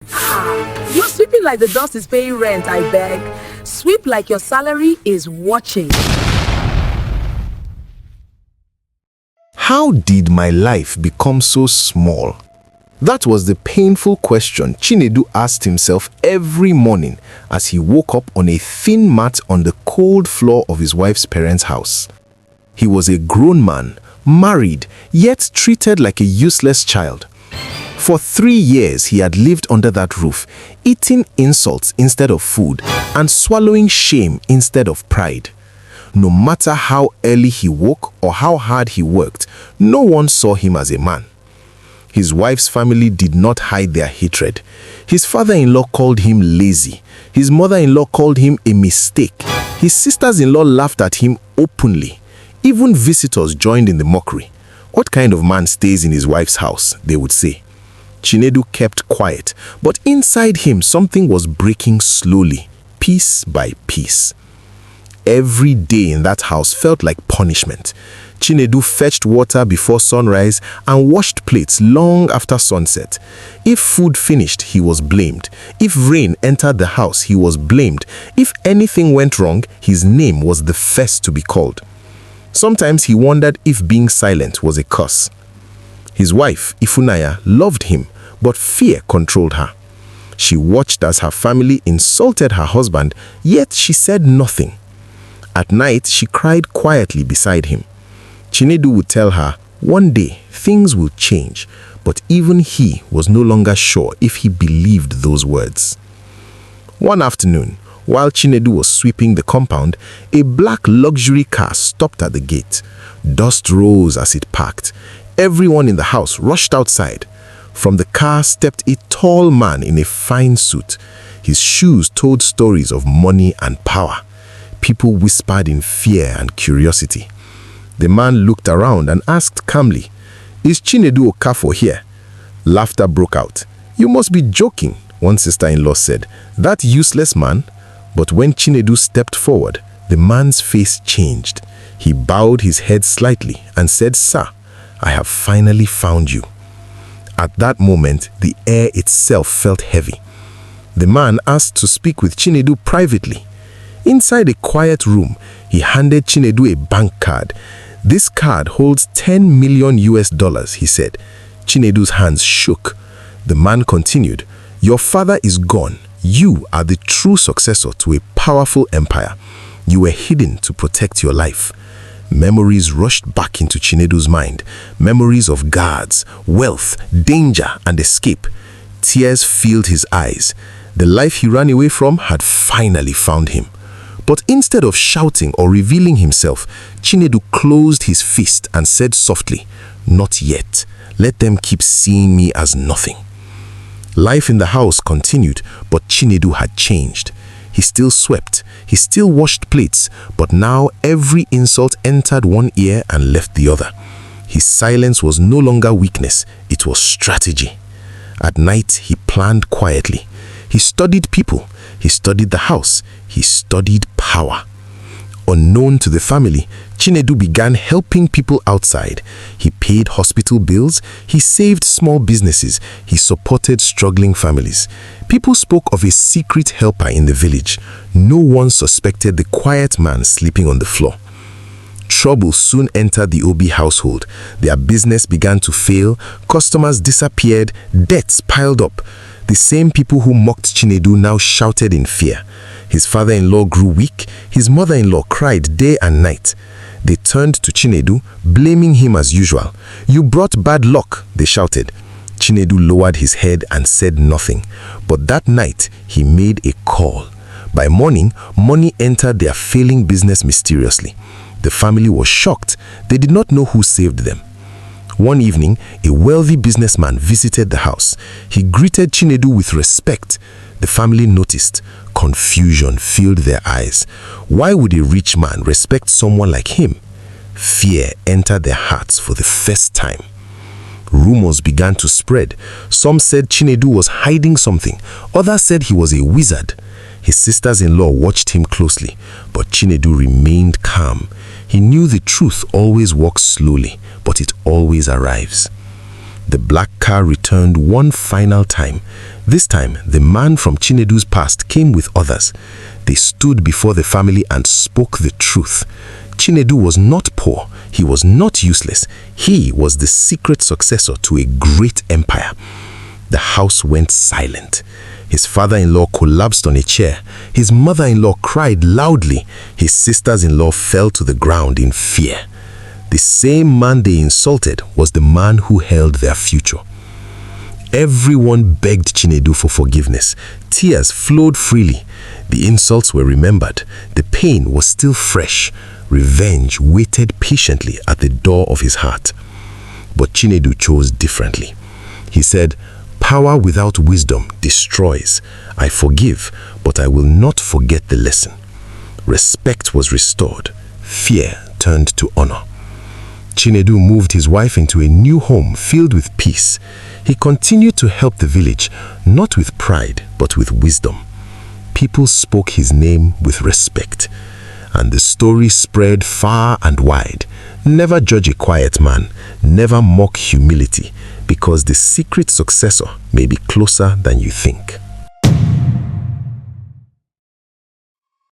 You're sweeping like the dust is paying rent, I beg. Sweep like your salary is watching. How did my life become so small? That was the painful question Chinedu asked himself every morning as he woke up on a thin mat on the cold floor of his wife's parents' house. He was a grown man, married, yet treated like a useless child. For 3 years, he had lived under that roof, eating insults instead of food and swallowing shame instead of pride. No matter how early he woke or how hard he worked, no one saw him as a man. His wife's family did not hide their hatred. His father-in-law called him lazy. His mother-in-law called him a mistake. His sisters-in-law laughed at him openly. Even visitors joined in the mockery. What kind of man stays in his wife's house, they would say. Chinedu kept quiet, but inside him something was breaking slowly, piece by piece. Every day in that house felt like punishment. Chinedu fetched water before sunrise and washed plates long after sunset. If food finished, he was blamed. If rain entered the house, he was blamed. If anything went wrong, his name was the first to be called. Sometimes he wondered if being silent was a curse. His wife, Ifunaya, loved him, but fear controlled her. She watched as her family insulted her husband, yet she said nothing. At night, she cried quietly beside him. Chinedu would tell her, one day things will change, but even he was no longer sure if he believed those words. One afternoon, while Chinedu was sweeping the compound, a black luxury car stopped at the gate. Dust rose as it parked. Everyone in the house rushed outside. From the car stepped a tall man in a fine suit. His shoes told stories of money and power. People whispered in fear and curiosity. The man looked around and asked calmly, "Is Chinedu Okafo here?" Laughter broke out. "You must be joking," one sister-in-law said. "That useless man?" But when Chinedu stepped forward, the man's face changed. He bowed his head slightly and said, "Sir, I have finally found you." At that moment, the air itself felt heavy. The man asked to speak with Chinedu privately. Inside a quiet room, he handed Chinedu a bank card. "This card holds 10 million US dollars, he said. Chinedu's hands shook. The man continued, "Your father is gone. You are the true successor to a powerful empire. You were hidden to protect your life." Memories rushed back into Chinedu's mind. Memories of guards, wealth, danger, and escape. Tears filled his eyes. The life he ran away from had finally found him. But instead of shouting or revealing himself, Chinedu closed his fist and said softly, "Not yet. Let them keep seeing me as nothing." Life in the house continued, but Chinedu had changed. He still swept, he still washed plates, but now every insult entered one ear and left the other. His silence was no longer weakness, it was strategy. At night, he planned quietly. He studied people, he studied the house, he studied power. Unknown to the family, Chinedu began helping people outside. He paid hospital bills, he saved small businesses, he supported struggling families. People spoke of a secret helper in the village. No one suspected the quiet man sleeping on the floor. Trouble soon entered the Obi household. Their business began to fail, customers disappeared, debts piled up. The same people who mocked Chinedu now shouted in fear. His father-in-law grew weak, his mother-in-law cried day and night. They turned to Chinedu, blaming him as usual. "You brought bad luck," they shouted. Chinedu lowered his head and said nothing. But that night, he made a call. By morning, money entered their failing business mysteriously. The family was shocked. They did not know who saved them. One evening, a wealthy businessman visited the house. He greeted Chinedu with respect. The family noticed. Confusion filled their eyes. Why would a rich man respect someone like him? Fear entered their hearts for the first time. Rumors began to spread. Some said Chinedu was hiding something. Others said he was a wizard. His sisters-in-law watched him closely, but Chinedu remained calm. He knew the truth always walks slowly, but it always arrives. The black car returned one final time. This time, the man from Chinedu's past came with others. They stood before the family and spoke the truth. Chinedu was not poor. He was not useless. He was the secret successor to a great empire. The house went silent. His father-in-law collapsed on a chair. His mother-in-law cried loudly. His sisters-in-law fell to the ground in fear. The same man they insulted was the man who held their future. Everyone begged Chinedu for forgiveness. Tears flowed freely. The insults were remembered. The pain was still fresh. Revenge waited patiently at the door of his heart. But Chinedu chose differently. He said, "Power without wisdom destroys. I forgive, but I will not forget the lesson." Respect was restored. Fear turned to honor. Chinedu moved his wife into a new home filled with peace. He continued to help the village, not with pride, but with wisdom. People spoke his name with respect. And the story spread far and wide. Never judge a quiet man. Never mock humility, because the secret successor may be closer than you think.